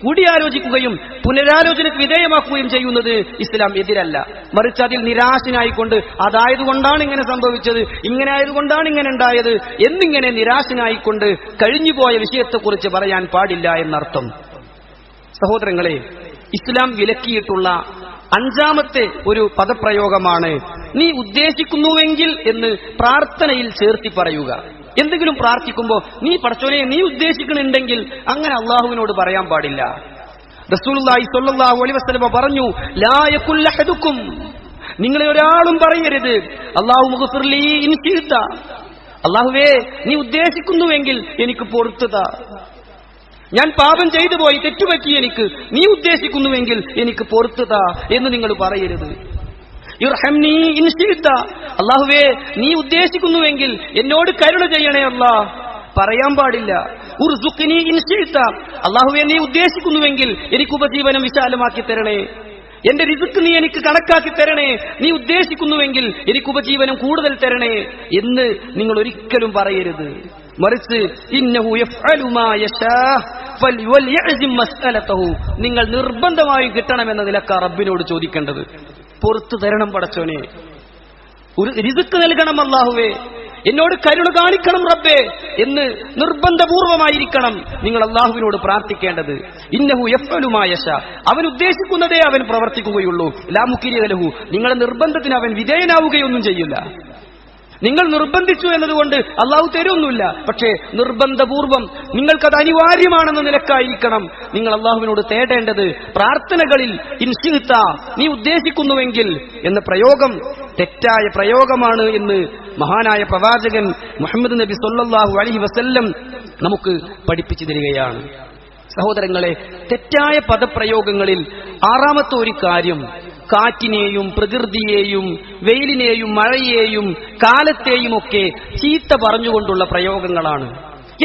കൂടിയാലോചിക്കുകയും പുനരാലോചനയ്ക്ക് വിധേയമാക്കുകയും ചെയ്യുന്നത് ഇസ്ലാം എതിരല്ല. മറിച്ച് അതിൽ നിരാശനായിക്കൊണ്ട് അതായതുകൊണ്ടാണ് ഇങ്ങനെ സംഭവിച്ചത്, ഇങ്ങനെ ആയതുകൊണ്ടാണ് ഇങ്ങനെ ഉണ്ടായത് എന്നിങ്ങനെ നിരാശനായിക്കൊണ്ട് കഴിഞ്ഞുപോയ വിഷയത്തെക്കുറിച്ച് പറയാൻ പാടില്ല എന്നർത്ഥം. സഹോദരങ്ങളെ, ഇസ്ലാം വിലക്കിയിട്ടുള്ള 5ാമത്തെ ഒരു പദപ്രയോഗമാണ് നീ ഉദ്ദേശിക്കുന്നുവെങ്കിൽ എന്ന് പ്രാർത്ഥനയിൽ ചേർത്തി പറയുക. എന്തെങ്കിലും പ്രാർത്ഥിക്കുമ്പോൾ നീ പടച്ചോനെ നീ ഉദ്ദേശിക്കുന്നുണ്ടെങ്കിൽ അങ്ങനെ അള്ളാഹുവിനോട് പറയാൻ പാടില്ല. റസൂലുള്ളാഹി സ്വല്ലല്ലാഹു അലൈഹി വസല്ലം പറഞ്ഞു, ലാ യകുൽ അഹദുക്കും, നിങ്ങളെ ഒരാളും പറയരുത് അല്ലാഹു മുഗ്ഫിർലി ഇൻ ശിഅത, അല്ലാഹുവേ നീ ഉദ്ദേശിക്കുന്നുവെങ്കിൽ എനിക്ക് പൊറുത്തുതാ, ഞാൻ പാപം ചെയ്തു പോയി തെറ്റുപറ്റി, എനിക്ക് നീ ഉദ്ദേശിക്കുന്നുവെങ്കിൽ എനിക്ക് പൊറുത്തുതാ എന്ന് നിങ്ങൾ പറയരുത്. ഇർഹംനി ഇൻ ശിഅത, അല്ലാഹുവേ നീ ഉദ്ദേശിക്കുന്നുവെങ്കിൽ എന്നോട് കരുണ ചെയ്യണേ അല്ലാഹ്, പറയാൻ പാടില്ല. ഉർസുഖ്നി ഇൻ ശിഅത, അല്ലാഹുവേ നീ ഉദ്ദേശിക്കുന്നുവെങ്കിൽ എനിക്ക് ഉപജീവനം വിശാലമാക്കി തരണേ, എന്റെ റിസ്ക് നീ എനിക്ക് കണക്കാക്കി തരണേ, നീ ഉദ്ദേശിക്കുന്നുവെങ്കിൽ എനിക്ക് ഉപജീവനം കൂടുതൽ തരണേ എന്ന് നിങ്ങൾ ഒരിക്കലും പറയരുത്. മറിച്ച് ഇന്നഹു യഫ്അലു മാ യശാ ഫൽയഅ്സിം മസ്അലതഹു, നിങ്ങൾ നിർബന്ധമായും കിട്ടണമെന്ന നിലക്കാ റബ്ബിനോട് ചോദിക്കേണ്ടത്. പുറത്തു തരണം പടച്ചോനെ, ഒരു റിസ്ക് നൽകണം അല്ലാഹുവേ, എന്നോട് കരുണ കാണിക്കണം റബ്ബേ എന്ന് നിർബന്ധപൂർവമായിരിക്കണം നിങ്ങൾ അല്ലാഹുവിനോട് പ്രാർത്ഥിക്കേണ്ടത്. ഇന്നഹു യഫ്അലു മാ യശാ, അവൻ ഉദ്ദേശിക്കുന്നതേ അവൻ പ്രവർത്തിക്കുകയുള്ളൂ. ലാ മുക്രിഹ ലഹു, നിങ്ങളുടെ നിർബന്ധത്തിന് അവൻ വിധേയനാവുകയൊന്നും ചെയ്യില്ല. നിങ്ങൾ നിർബന്ധിച്ചു എന്നതുകൊണ്ട് അള്ളാഹു തരുമൊന്നുമില്ല. പക്ഷേ നിർബന്ധപൂർവം നിങ്ങൾക്കത് അനിവാര്യമാണെന്ന നിലക്കായിരിക്കണം നിങ്ങൾ അള്ളാഹുവിനോട് തേടേണ്ടത്. പ്രാർത്ഥനകളിൽ ഇൻഷിഅ്ത, നീ ഉദ്ദേശിക്കുന്നുവെങ്കിൽ എന്ന പ്രയോഗം തെറ്റായ പ്രയോഗമാണ് എന്ന് മഹാനായ പ്രവാചകൻ മുഹമ്മദ് നബി സല്ലല്ലാഹു അലൈഹി വസല്ലം നമുക്ക് പഠിപ്പിച്ചു തരികയാണ്. സഹോദരങ്ങളെ, തെറ്റായ പദപ്രയോഗങ്ങളിൽ ആറാമത്തെ ഒരു കാര്യം കാറ്റിനെയും പ്രകൃതിയെയും വെയിലിനെയും മഴയെയും കാലത്തെയും ഒക്കെ ചീത്ത പറഞ്ഞുകൊണ്ടുള്ള പ്രയോഗങ്ങളാണ്.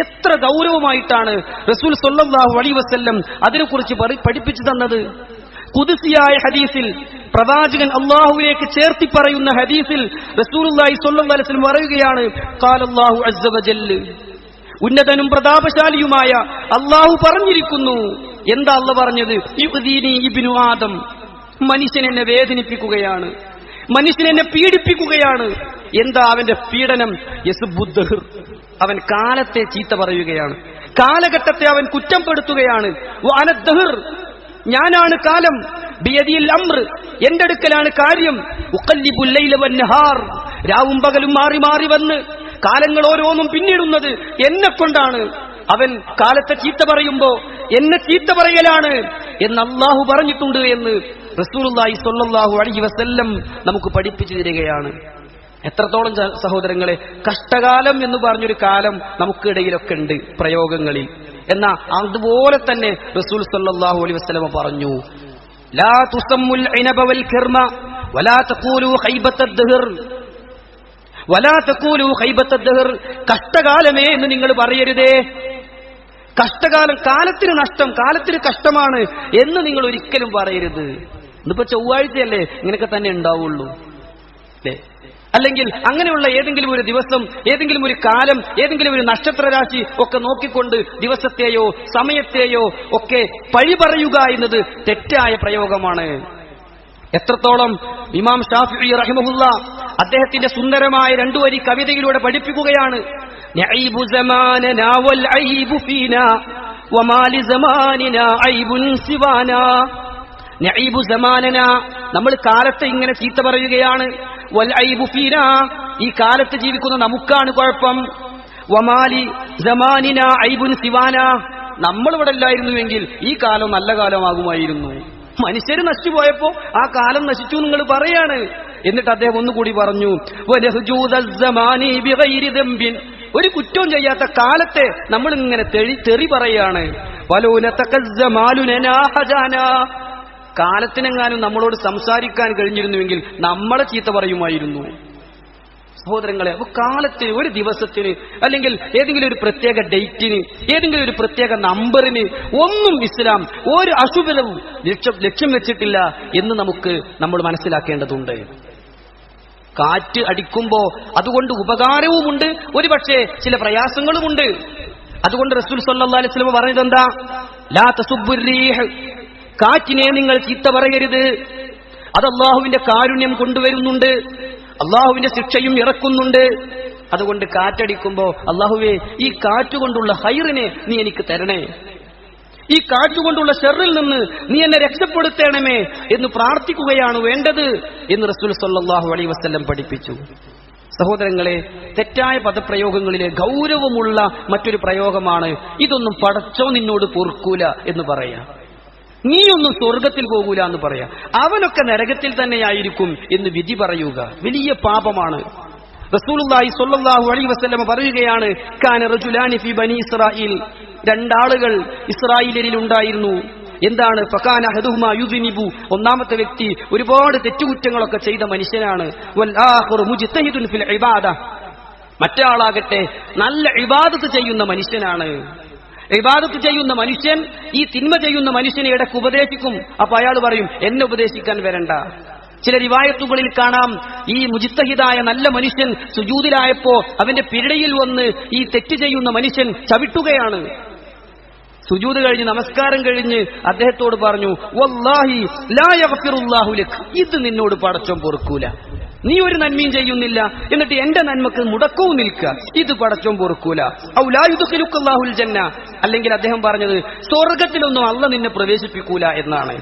എത്ര ഗൗരവമായിട്ടാണ് റസൂൽ സല്ലല്ലാഹു അലൈഹി വസല്ലം അതിനെക്കുറിച്ച് പഠിപ്പിച്ചു തന്നത്. ഖുദ്സിയായ ഹദീസിൽ പ്രവാചകൻ അല്ലാഹുവിലേക്ക് ചേർത്തി പറയുന്ന ഹദീസിൽ റസൂലുള്ളാഹി സ്വല്ലല്ലാഹു അലൈഹി വസല്ലം പറയുകയാണ്, ഖാലല്ലാഹു അസ്സ വജല്ല, ഉന്നതനും പ്രതാപശാലിയുമായ അല്ലാഹു പറഞ്ഞിരിക്കുന്നു. എന്താ അല്ലാഹു പറഞ്ഞത്? യുഖ്ദീനി ഇബ്നു ആദം, മനുഷ്യൻ എന്നെ വേദനിപ്പിക്കുകയാണ്, മനുഷ്യൻ എന്നെ പീഡിപ്പിക്കുകയാണ്. എന്താ അവന്റെ പീഡനം? യസ്ബുദ്ദഹർ, അവൻ കാലത്തെ ചീത്ത പറയുകയാണ്, കാലഘട്ടത്തെ അവൻ കുറ്റപ്പെടുത്തുകയാണ്. വഅനദ്ദഹർ, ഞാനാണ് കാലം. ബിയദിൽ അംർ, എന്റെ അടുക്കലാണ് കാര്യം. ഉഖല്ലിബുൽ ലൈല വന്നഹാർ, രാവും പകലും മാറി മാറി വന്ന് കാലങ്ങൾ ഓരോന്നും പിന്നിടുന്നത് എന്നെ കൊണ്ടാണ്. അവൻ കാലത്തെ ചീത്ത പറയുമ്പോ എന്നെ ചീത്ത പറയലാണ് എന്ന് അല്ലാഹു പറഞ്ഞിട്ടുണ്ട് എന്ന് റസൂലുള്ളാഹി സ്വല്ലല്ലാഹു അലൈഹി വസല്ലം നമുക്ക് പഠിപ്പിച്ചു തരികയാണ്. എത്രത്തോളം സഹോദരങ്ങളെ, കഷ്ടകാലം എന്ന് പറഞ്ഞൊരു കാലം നമുക്കിടയിലൊക്കെ ഉണ്ട് പ്രയോഗങ്ങളിൽ. എന്നാ അതുപോലെ തന്നെ റസൂൽ സ്വല്ലല്ലാഹു അലൈഹി വസല്ലം പറഞ്ഞു, ലാ തുസമ്മുൽ ഇനബ വൽ കിർമ വലാ തഖൂലു ഖൈബത്തദ്ദഹർ വലാ തഖൂലു ഖൈബത്തദ്ദഹർ, കഷ്ടകാലമേ എന്ന് നിങ്ങൾ പറയരുതേ. കഷ്ടകാലം, കാലത്തിന് നഷ്ടം, കാലത്തിന് കഷ്ടമാണ് എന്ന് നിങ്ങൾ ഒരിക്കലും പറയരുത്. ഇന്നിപ്പോ ചൊവ്വാഴ്ചയല്ലേ, ഇങ്ങനെയൊക്കെ തന്നെ ഉണ്ടാവുള്ളൂ അല്ലേ? അല്ലെങ്കിൽ അങ്ങനെയുള്ള ഏതെങ്കിലും ഒരു ദിവസം, ഏതെങ്കിലും ഒരു കാലം, ഏതെങ്കിലും ഒരു നക്ഷത്രരാശി ഒക്കെ നോക്കിക്കൊണ്ട് ദിവസത്തെയോ സമയത്തെയോ ഒക്കെ പഴി പറയുക എന്നത് തെറ്റായ പ്രയോഗമാണ്. എത്രത്തോളം ഇമാം ഷാഫിഈ റഹിമഹുല്ലാ അദ്ദേഹത്തിന്റെ സുന്ദരമായ രണ്ടു വരി കവിതയിലൂടെ പഠിപ്പിക്കുകയാണ്, നഈബു സമാനനാ വൽ ഐബു ഫീനാ വമാ ലിസമാനിനാ ഐബുൻ സിവാനാ. നഈബു സമാനനാ, നമ്മൾ കാലത്തെ ഇങ്ങനെ ചീത്ത പറയുകയാണ്. വൽ ഐബു ഫീനാ, ഈ കാലത്ത് ജീവിക്കുന്ന നമുക്കാണ് കുഴപ്പം. വമാലി സമാനിനാ ഐബുൻ സിവാനാ, നമ്മൾ ഇവിടെ ഇല്ലായിരുന്നുവെങ്കിൽ ഈ കാലം നല്ല കാലമാകുമായിരുന്നു. മനുഷ്യര് നശിച്ചുപോയപ്പോ ആ കാലം നശിച്ചു നിങ്ങൾ പറയാണ്. എന്നിട്ട് അദ്ദേഹം ഒന്നുകൂടി പറഞ്ഞു, ഒരു കുറ്റവും ചെയ്യാത്ത കാലത്തെ നമ്മൾ ഇങ്ങനെ തെറി പറയാണ്. കാലത്തിനെങ്ങാനും നമ്മളോട് സംസാരിക്കാൻ കഴിഞ്ഞിരുന്നുവെങ്കിൽ നമ്മളെ ചീത്ത പറയുമായിരുന്നു. സഹോദരങ്ങളെ, അപ്പൊ കാലത്തിന്, ഒരു ദിവസത്തിന്, അല്ലെങ്കിൽ ഏതെങ്കിലും ഒരു പ്രത്യേക ഡേറ്റിന്, ഏതെങ്കിലും ഒരു പ്രത്യേക നമ്പറിന് ഒന്നും ഇസ്ലാം ഒരു അശുഭവും ലക്ഷ്യം വെച്ചിട്ടില്ല എന്ന് നമ്മൾ മനസ്സിലാക്കേണ്ടതുണ്ട്. കാറ്റ് അടിക്കുമ്പോ അതുകൊണ്ട് ഉപകാരവുമുണ്ട്, ഒരുപക്ഷെ ചില പ്രയാസങ്ങളുമുണ്ട്. അതുകൊണ്ട് റസൂൽ സല്ലല്ലാഹു അലൈഹി വസല്ലം പറഞ്ഞത് എന്താ? ലാ തസുബ്ബുർ-റീഹ്, കാറ്റിനെ നിങ്ങൾ ചീത്ത പറയരുത്. അത് അല്ലാഹുവിന്റെ കാരുണ്യം കൊണ്ടുവരുന്നുണ്ട്, അള്ളാഹുവിന്റെ ശിക്ഷയും ഇറക്കുന്നുണ്ട്. അതുകൊണ്ട് കാറ്റടിക്കുമ്പോ അള്ളാഹുവേ, ഈ കാറ്റുകൊണ്ടുള്ള ഹൈറിനെ നീ എനിക്ക് തരണേ, ഈ കാറ്റുകൊണ്ടുള്ള ഷർറിൽ നിന്ന് നീ എന്നെ രക്ഷപ്പെടുത്തണമേ എന്ന് പ്രാർത്ഥിക്കുകയാണ് വേണ്ടത് എന്ന് റസൂൽ സല്ലല്ലാഹു അലൈഹി വസല്ലം പഠിപ്പിച്ചു. സഹോദരങ്ങളെ, തെറ്റായ പദപ്രയോഗങ്ങളിലെ ഗൗരവമുള്ള മറ്റൊരു പ്രയോഗമാണ്, ഇതൊന്നും പടച്ചോ നിന്നോട് പൊറുക്കൂല എന്ന് പറയാം, നീയൊന്നും സ്വർഗത്തിൽ പോകൂല എന്ന് പറയാം, അവനൊക്കെ നരകത്തിൽ തന്നെയായിരിക്കും എന്ന് വിധി പറയുക. വലിയ പാപമാണ്. റസൂലുള്ളാഹി സ്വല്ലല്ലാഹു അലൈഹി വസല്ലം പറയുകയാണ്, കാന റജുലാനി ഫീ ബനി ഇസ്രായീൽ, രണ്ടാളുകൾ ഇസ്രായേലിൽ ഉണ്ടായിരുന്നു. എന്താണ്? ഫകാന അഹദുഹുമാ യുദ്നിബു, ഒന്നാമത്തെ വ്യക്തി ഒരുപാട് തെറ്റുകുറ്റങ്ങളൊക്കെ ചെയ്ത മനുഷ്യനാണ്. വൽ ആഖിറു മുജ്തഹിദുൻ ഫിൽ ഇബാദ, മറ്റേ ആളാകട്ടെ നല്ല ഇബാദത്ത് ചെയ്യുന്ന മനുഷ്യനാണ്. ഇബാദത്ത് ചെയ്യുന്ന മനുഷ്യൻ ഈ തിന്മ ചെയ്യുന്ന മനുഷ്യനെ ഇടയ്ക്ക് ഉപദേശിക്കും. അപ്പൊ അയാൾ പറയും, എന്നെ ഉപദേശിക്കാൻ വരണ്ട. ചില റിവായത്തുകളിൽ കാണാം, ഈ മുജ്തഹിദായ നല്ല മനുഷ്യൻ സുജൂദിലായപ്പോ അവന്റെ പിരടിയിൽ വന്ന് ഈ തെറ്റ് ചെയ്യുന്ന മനുഷ്യൻ ചവിട്ടുകയാണ്. സുജൂദ് കഴിഞ്ഞ് നമസ്കാരം കഴിഞ്ഞ് അദ്ദേഹത്തോട് പറഞ്ഞു, വല്ലാഹി ലാ യഗ്ഫിറുല്ലാഹു ലക്, ഇത് നിന്നോട് പടച്ചോൻ പൊറുക്കൂല. നീ ഒരു നന്മയും ചെയ്യുന്നില്ല, എന്നിട്ട് എന്റെ നന്മക്ക് മുടക്കവും നിൽക്കുക, ഇത് പടച്ചോൻ പൊറുക്കൂല. ഔ ലാ യുദ്ഖിലുക്കല്ലാഹുൽ ജന്ന, അല്ലെങ്കിൽ അദ്ദേഹം പറഞ്ഞത് സ്വർഗ്ഗത്തിലൊന്നും അള്ളാഹ് നിന്നെ പ്രവേശിപ്പിക്കൂല എന്നാണ്.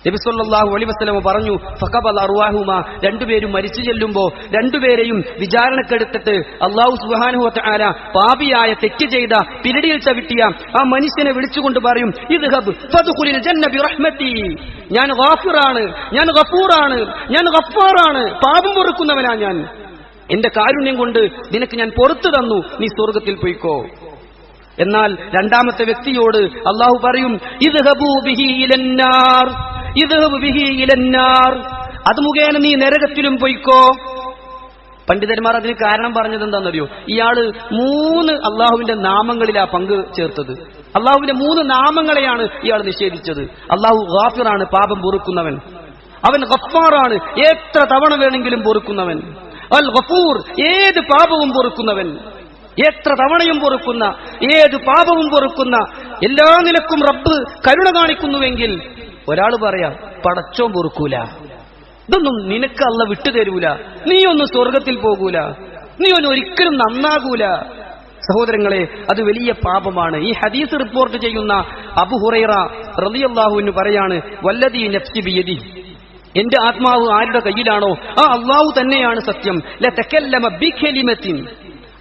നബി സല്ലല്ലാഹു അലൈഹി വസല്ലം പറഞ്ഞു, ഫഖബൽ അർവാഹുമാ, രണ്ടുപേരും മരിച്ചു ചെല്ലുമ്പോൾ രണ്ടുപേരെയും വിചാരണക്കെടുത്തിട്ട് അല്ലാഹു സുബ്ഹാനഹു വ തആല പാപിയായ തെറ്റ് ചെയ്ത പിരടിയിൽ ചവിട്ടിയ ആ മനുഷ്യനെ വിളിച്ചുകൊണ്ട് പറയും, ഇദ്ഹബ് ഫദ്ഖുലിൽ ജന്ന ബിറഹ്മതി, ഞാൻ ഗാഫിറാണ്, ഞാൻ ഗഫൂറാണ്, ഞാൻ ഗഫാറാണ്, പാപം പൊറുക്കുന്നവനാ ഞാൻ, എന്റെ കാരുണ്യം കൊണ്ട് നിനക്ക് ഞാൻ പൊറുത്തു തന്നു, നീ സ്വർഗ്ഗത്തിൽ പോയിക്കോ. എന്നാൽ രണ്ടാമത്തെ വ്യക്തിയോട് അല്ലാഹു പറയും, ഇദ്ഹബൂ ബിഹി ഇലന്നാർ, ഇദ്ഹബ് ബിഹി ഇലന്നാർ, അത് മുഖേന നീ നരകത്തിലും പോയിക്കോ. പണ്ഡിതന്മാർ അതിന് കാരണം പറഞ്ഞത് എന്താണെന്നറിയോ? ഇയാള് 3 അള്ളാഹുവിന്റെ നാമങ്ങളിലാ പങ്ക് ചേർത്തത്. അള്ളാഹുവിന്റെ 3 നാമങ്ങളെയാണ് ഇയാൾ നിഷേധിച്ചത്. അള്ളാഹു ഗാഫിറാണ്, പാപം പൊറുക്കുന്നവൻ. അവൻ ഗഫാറാണ്, എത്ര തവണ വേണമെങ്കിലും പൊറുക്കുന്നവൻ. അൽ ഗഫൂർ, ഏത് പാപവും പൊറുക്കുന്നവൻ, എത്ര തവണയും പൊറുക്കുന്ന, ഏത് പാപവും പൊറുക്കുന്ന, എല്ലാ നിലക്കും റബ്ബ് കരുണ കാണിക്കുന്നുവെങ്കിൽ ഒരാൾ പറയാം പടച്ചോൻ പൊറുക്കൂല, ഇതൊന്നും നിനക്ക് അള്ള വിട്ടുതരൂല, നീ ഒന്നും സ്വർഗത്തിൽ പോകൂല, നീ ഒന്നും ഒരിക്കലും നന്നാകൂല. സഹോദരങ്ങളെ, അത് വലിയ പാപമാണ്. ഈ ഹദീസ് റിപ്പോർട്ട് ചെയ്യുന്ന അബൂ ഹുറൈറ റളിയല്ലാഹു അൻഹു പറയാണ്, വല്ലദീ നഫ്സി ബിയദി, എന്റെ ആത്മാവ് ആരുടെ കയ്യിലാണോ ആ അള്ളാഹു തന്നെയാണ് സത്യം. ലതകല്ലമ ബികലിമത്തിൻ,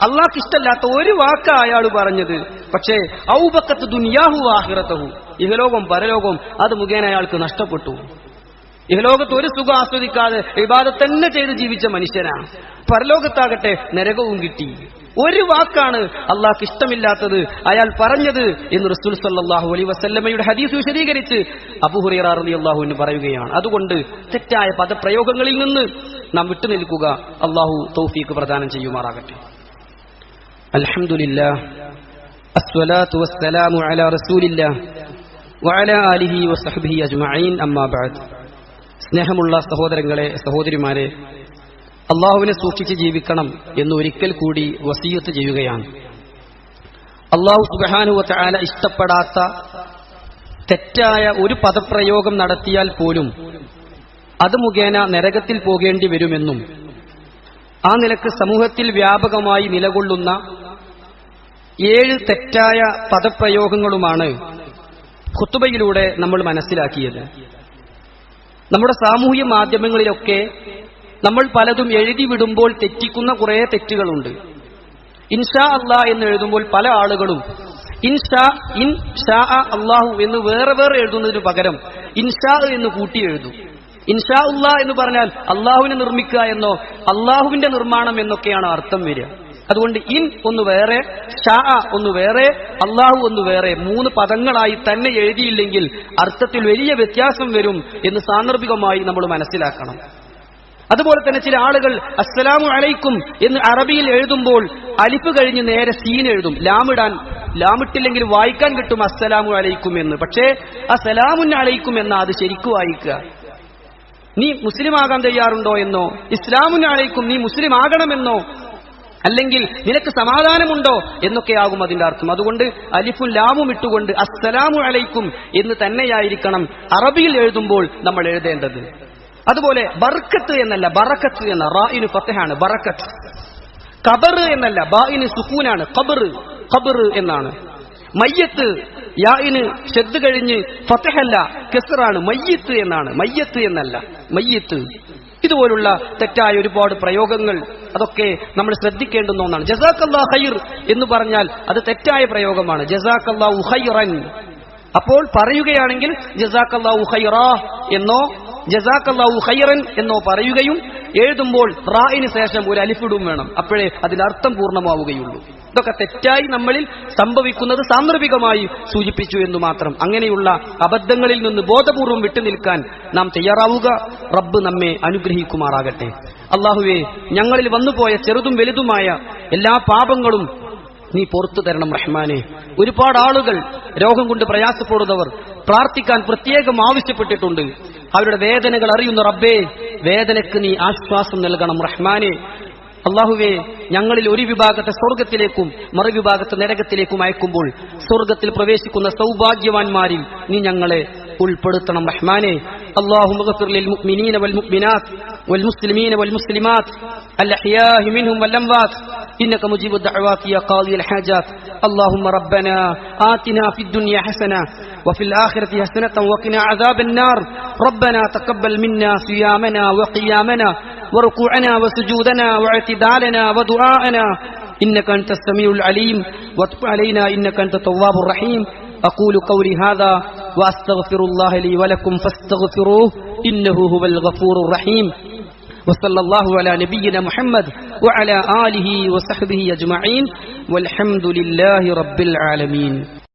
അള്ളാഹ്ക്ക് ഇഷ്ടമല്ലാത്ത ഒരു വാക്കാ അയാൾ പറഞ്ഞത്, പക്ഷേ ഔബഖത്ത് ദുനിയാഹു ആഖിറതഹു, ഇഹലോകം പരലോകം അത് മുഖേന അയാൾക്ക് നഷ്ടപ്പെട്ടു. ഇഹലോകത്ത് ഒരു സുഖം ആസ്വദിക്കാതെ ഇബാദത്ത് തന്നെ ചെയ്ത് ജീവിച്ച മനുഷ്യനാണ്. പരലോകത്താകട്ടെ നരകവും കിട്ടി. ഒരു വാക്കാണ് അള്ളാഹ്ക്ക് ഇഷ്ടമില്ലാത്തത് അയാൾ പറഞ്ഞത് എന്ന് റസൂൽ സല്ലല്ലാഹു അലൈഹി വസല്ലമയുടെ ഹദീസ് വിശദീകരിച്ച് അബൂ ഹുറൈറ റളിയല്ലാഹു അൻഹു പറയുകയാണ്. അതുകൊണ്ട് തെറ്റായ പദപ്രയോഗങ്ങളിൽ നിന്ന് നാം വിട്ടുനിൽക്കുക. അള്ളാഹു തൗഫീഖ് പ്രദാനം ചെയ്യുമാറാകട്ടെ. അൽഹംദുലില്ലാഹ്, അസ്സലാത്തു വസ്സലാമു അലാ റസൂലില്ലാഹ് വഅലാ ആലിഹി വസഹ്ബിഹി അജ്മഈൻ, അമ്മാ ബഅദ്. സ്നേഹമുള്ള സഹോദരങ്ങളെ, സഹോദരിമാരെ, അള്ളാഹുവിനെ സൂക്ഷിച്ച് ജീവിക്കണം എന്ന് ഒരിക്കൽ കൂടി വസിയത്ത് ചെയ്യുകയാണ്. അള്ളാഹു സുബ്ഹാനഹു വ തആല ഇഷ്ടപ്പെടാത്ത തെറ്റായ ഒരു പദപ്രയോഗം നടത്തിയാൽ പോലും അത് മുഖേന നരകത്തിൽ പോകേണ്ടി വരുമെന്നും ആ നിലക്ക് സമൂഹത്തിൽ വ്യാപകമായി നിലകൊള്ളുന്ന 7 തെറ്റായ പദപ്രയോഗങ്ങളുമാണ് ഖുത്ബയിലൂടെ നമ്മൾ മനസ്സിലാക്കിയത്. നമ്മുടെ സാമൂഹ്യ മാധ്യമങ്ങളിലൊക്കെ നമ്മൾ പലതും എഴുതി വിടുമ്പോൾ തെറ്റിക്കുന്ന കുറെ തെറ്റുകളുണ്ട്. ഇൻഷാ അല്ലാ എന്ന് എഴുതുമ്പോൾ പല ആളുകളും ഇൻഷാ അല്ലാഹു എന്ന് വേറെ വേറെ എഴുതുന്നതിന് പകരം ഇൻഷാ എന്ന് കൂട്ടി എഴുതും. ഇൻഷാ അല്ലാ എന്ന് പറഞ്ഞാൽ അള്ളാഹുവിനെ നിർമ്മിക്കുക എന്നോ അള്ളാഹുവിന്റെ നിർമ്മാണം എന്നൊക്കെയാണ് അർത്ഥം വരിക. അതുകൊണ്ട് ഇൻ ഒന്ന് വേറെ, ഷാ ഒന്ന് വേറെ, അള്ളാഹു ഒന്ന് വേറെ, 3 പദങ്ങളായി തന്നെ എഴുതിയില്ലെങ്കിൽ അർത്ഥത്തിൽ വലിയ വ്യത്യാസം വരും എന്ന് സാന്ദർഭികമായി നമ്മൾ മനസ്സിലാക്കണം. അതുപോലെ തന്നെ ചില ആളുകൾ അസ്സലാമു അലൈക്കും എന്ന് അറബിയിൽ എഴുതുമ്പോൾ അലിഫ് കഴിഞ്ഞ് നേരെ സീൻ എഴുതും. ലാമിട്ടില്ലെങ്കിൽ വായിക്കാൻ കിട്ടും അസ്സലാമു അലൈക്കും എന്ന്. പക്ഷേ ആ സലാമുൻ അലൈക്കും എന്ന അത് ശരിക്കും വായിക്കുക. നീ മുസ്ലിം ആകാൻ തയ്യാറുണ്ടോ എന്നോ, ഇസ്ലാമുൻ അലൈക്കും നീ മുസ്ലിം ആകണമെന്നോ, അല്ലെങ്കിൽ നിനക്ക് സമാധാനമുണ്ടോ എന്നൊക്കെയാകും അതിന്റെ അർത്ഥം. അതുകൊണ്ട് അലിഫും ലാമും ഇട്ടുകൊണ്ട് അസ്സലാമു അലൈക്കും എന്ന് തന്നെയായിരിക്കണം അറബിയിൽ എഴുതുമ്പോൾ നമ്മൾ എഴുതേണ്ടത്. അതുപോലെ ബർക്കത്ത് എന്നല്ല ബറക്കത്ത് എന്ന, റാഇന് ഫത്ഹയാണ് ബറക്കത്ത്. ഖബർ എന്നല്ല, ബാഇന് സുക്കൂനാണ്, ഖബർ എന്നാണ്. മയ്യത്ത് യാഇന് ഷദ്ദ് കഴിഞ്ഞ് ഫത്ഹല്ല കസ്റാണ്, മയ്യത്ത് എന്നാണ്, മയ്യത്ത് എന്നല്ല മയ്യത്ത്. ഇതുപോലുള്ള തെറ്റായ ഒരുപാട് പ്രയോഗങ്ങൾ അതൊക്കെ നമ്മൾ ശ്രദ്ധിക്കേണ്ടുന്ന ഒന്നാണ്. ജസാക്കല്ലാഹു ഖൈർ എന്ന് പറഞ്ഞാൽ അത് തെറ്റായ പ്രയോഗമാണ്. ജസാക്കല്ലാഹു ഖൈറൻ, അപ്പോൾ പറയുകയാണെങ്കിൽ ജസാക്കല്ലാഹു ഖൈറാ എന്നോ ജസാക്കല്ലാഹു ഖൈറൻ എന്നോ പറയുകയും എഴുതുമ്പോൾ റാഇന് ശേഷം ഒരു അലിഫിടും വേണം. അപ്പോഴേ അതിന്റെ അർത്ഥം പൂർണ്ണമാവുകയുള്ളൂ. ഇതൊക്കെ തെറ്റായി നമ്മളിൽ സംഭവിക്കുന്നത് സാന്ദർഭികമായി സൂചിപ്പിച്ചു എന്ന് മാത്രം. അങ്ങനെയുള്ള അബദ്ധങ്ങളിൽ നിന്ന് ബോധപൂർവം വിട്ടുനിൽക്കാൻ നാം തയ്യാറാവുക. റബ്ബ് നമ്മെ അനുഗ്രഹിക്കുമാറാകട്ടെ. അല്ലാഹുവേ, ഞങ്ങളിൽ വന്നുപോയ ചെറുതും വലുതുമായ എല്ലാ പാപങ്ങളും നീ പുറത്തു തരണം റഹ്മാനെ. ഒരുപാട് ആളുകൾ രോഗം കൊണ്ട് പ്രയാസപ്പെടുന്നവർ പ്രാർത്ഥിക്കാൻ പ്രത്യേകം ആവശ്യപ്പെട്ടിട്ടുണ്ട്. അവരുടെ വേദനകൾ അറിയുന്ന റബ്ബേ, വേദനയ്ക്ക് നീ ആശ്വാസം നൽകണം റഹ്മാനെ. അല്ലാഹുവേ, ഞങ്ങളിൽ ഒരു വിഭാഗത്തെ സ്വർഗത്തിലേക്കും മറുവിഭാഗത്തെ നരകത്തിലേക്കും അയക്കുമ്പോൾ സ്വർഗത്തിൽ പ്രവേശിക്കുന്ന സൗഭാഗ്യവാന്മാരിൽ നീ ഞങ്ങളെ ഉൾപ്പെടുത്തണം റഹ്മാനെ. اللهم اغفر للمؤمنين والمؤمنات والمسلمين والمسلمات الأحياء منهم والأموات إنك مجيب الدعوات يا قاضي الحاجات. اللهم ربنا آتنا في الدنيا حسنة وفي الآخرة حسنة وقنا عذاب النار. ربنا تقبل منا صيامنا وقيامنا وركوعنا وسجودنا واعتدالنا ودعاءنا إنك أنت السميع العليم وتب علينا إنك أنت التواب الرحيم. أقول قولي هذا وأستغفر الله لي ولكم فاستغفروه إنه هو الغفور الرحيم. وصلى الله على نبينا محمد وعلى آله وصحبه أجمعين والحمد لله رب العالمين.